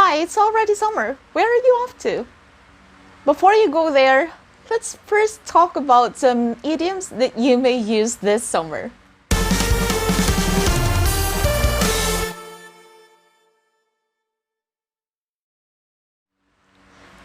Hi, it's already summer. Where are you off to? Before you go there, let's first talk about some idioms that you may use this summer.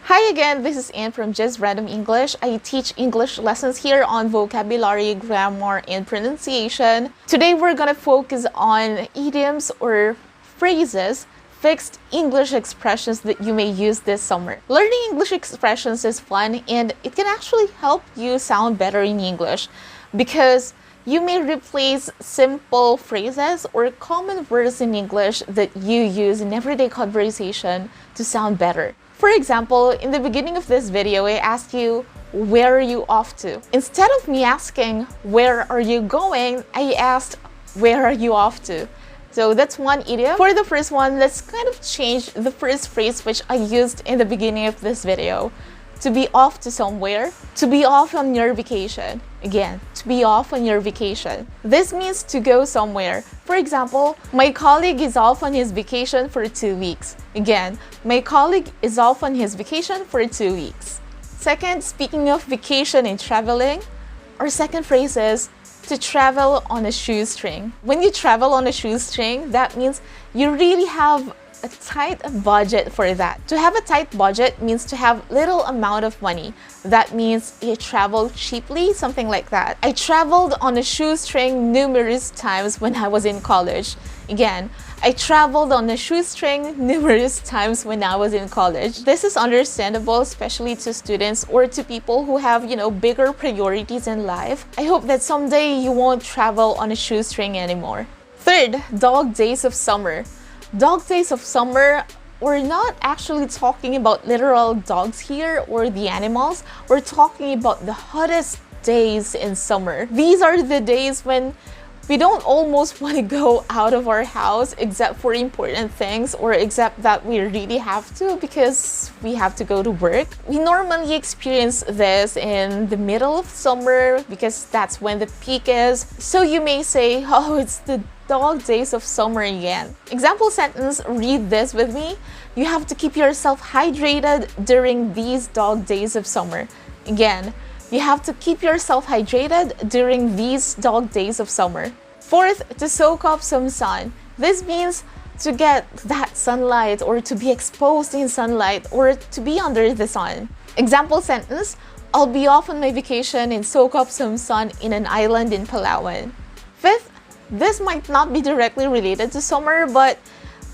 Hi again, this is Anne from Just Random English. I teach English lessons here on vocabulary, grammar, and pronunciation. Today we're gonna focus on idioms or phrases, fixed English expressions that you may use this summer. Learning English expressions is fun and it can actually help you sound better in English because you may replace simple phrases or common words in English that you use in everyday conversation to sound better. For example, in the beginning of this video, I asked you, where are you off to? Instead of me asking, where are you going? I asked, where are you off to? So that's one idiom. For the first one, let's kind of change the first phrase which I used in the beginning of this video. To be off to somewhere, to be off on your vacation. Again, to be off on your vacation. This means to go somewhere. For example, my colleague is off on his vacation for 2 weeks. Again, my colleague is off on his vacation for 2 weeks. Second, speaking of vacation and traveling, our second phrase is to travel on a shoestring. When you travel on a shoestring, that means you really have a tight budget for that. To have a tight budget means to have little amount of money. That means you travel cheaply, something like that. I traveled on a shoestring numerous times when I was in college. Again, I traveled on a shoestring numerous times when I was in college. This is understandable, especially to students or to people who have, bigger priorities in life. I hope that someday you won't travel on a shoestring anymore. Third, dog days of summer. Dog days of summer, we're not actually talking about literal dogs here or the animals. We're talking about the hottest days in summer. These are the days when we don't almost want to go out of our house except for important things or except that we really have to because we have to go to work. We normally experience this in the middle of summer because that's when the peak is. So you may say, oh, it's the dog days of summer again. Example sentence, read this with me. You have to keep yourself hydrated during these dog days of summer. Again, you have to keep yourself hydrated during these dog days of summer. Fourth, to soak up some sun. This means to get that sunlight or to be exposed in sunlight or to be under the sun. Example sentence, I'll be off on my vacation and soak up some sun in an island in Palawan. Fifth, this might not be directly related to summer, but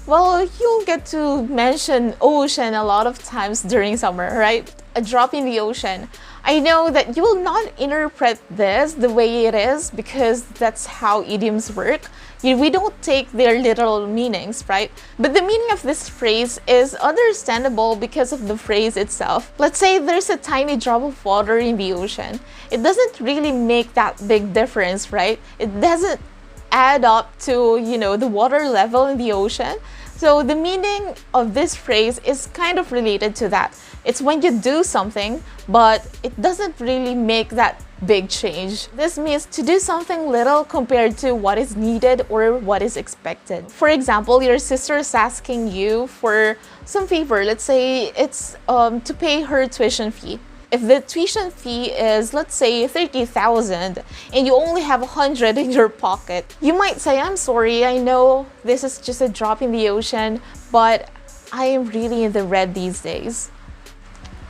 well, you'll get to mention ocean a lot of times during summer, right? A drop in the ocean. I know that you will not interpret this the way it is because that's how idioms work. We don't take their literal meanings, right? But the meaning of this phrase is understandable because of the phrase itself. Let's say there's a tiny drop of water in the ocean. It doesn't really make that big difference, right? It doesn't add up to, the water level in the ocean. So the meaning of this phrase is kind of related to that. It's when you do something, but it doesn't really make that big change. This means to do something little compared to what is needed or what is expected. For example, your sister is asking you for some favor. Let's say it's to pay her tuition fee. If the tuition fee is, let's say, 30,000 and you only have 100 in your pocket, you might say, I'm sorry, I know this is just a drop in the ocean, but I am really in the red these days.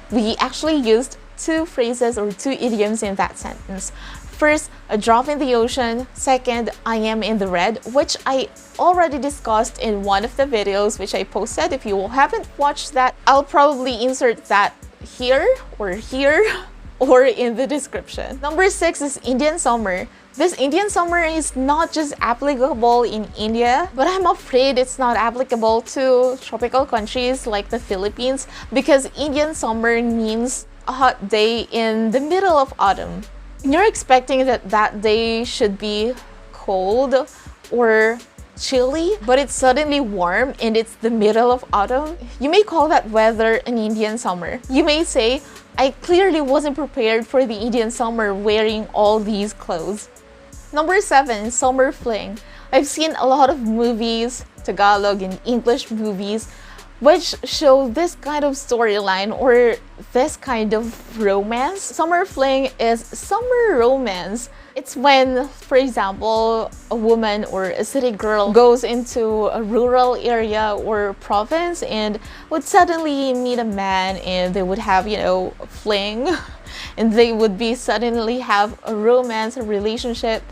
We actually used two phrases or two idioms in that sentence. First, a drop in the ocean. Second, I am in the red, which I already discussed in one of the videos which I posted. If you haven't watched that, I'll probably insert that here or in the description. Number 6 is Indian summer. This Indian summer is not just applicable in India, but I'm afraid it's not applicable to tropical countries like the Philippines because Indian summer means a hot day in the middle of autumn. You're expecting that day should be cold or chilly, but it's suddenly warm and it's the middle of autumn. You may call that weather an Indian summer. You may say, I clearly wasn't prepared for the Indian summer wearing all these clothes. Number 7, summer fling. I've seen a lot of movies, Tagalog and English movies, which show this kind of storyline or this kind of romance. Summer fling is summer romance. It's when, for example, a woman or a city girl goes into a rural area or province and would suddenly meet a man, and they would have, a fling, and they would be suddenly have a romance, a relationship.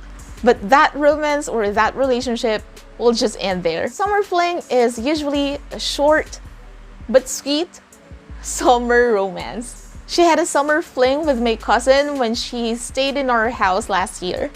But that romance or that relationship will just end there. Summer fling is usually a short but sweet summer romance. She had a summer fling with my cousin when she stayed in our house last year.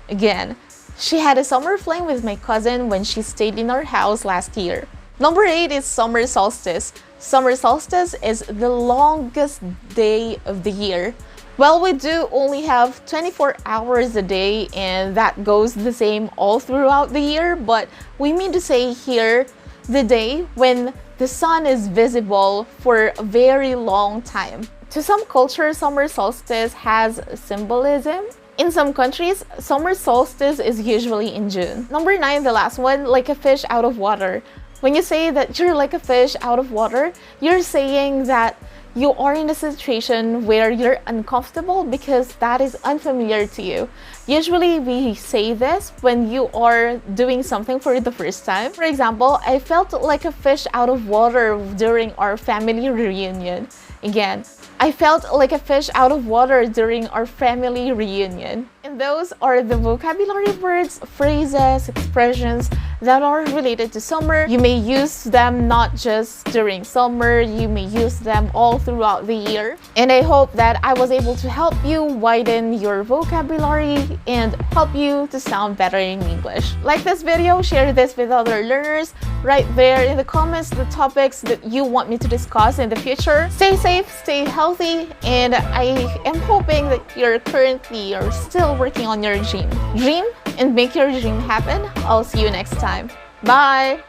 Again, she had a summer fling with my cousin when she stayed in our house last year. Number 8 is summer solstice. Summer solstice is the longest day of the year. Well, we do only have 24 hours a day, and that goes the same all throughout the year, but we mean to say here the day when the sun is visible for a very long time. To some cultures, summer solstice has symbolism. In some countries, summer solstice is usually in June. Number 9, the last one, like a fish out of water. When you say that you're like a fish out of water, you're saying that you are in a situation where you're uncomfortable because that is unfamiliar to you. Usually we say this when you are doing something for the first time. For example, I felt like a fish out of water during our family reunion. Again, I felt like a fish out of water during our family reunion. And those are the vocabulary words, phrases, expressions that are related to summer. You may use them not just during summer, you may use them all throughout the year. And I hope that I was able to help you widen your vocabulary and help you to sound better in English. Like this video, share this with other learners. Write there in the comments the topics that you want me to discuss in the future. Stay safe, stay healthy, and I am hoping that you're currently or still working on your dream. Dream and make your dream happen. I'll see you next time. Bye!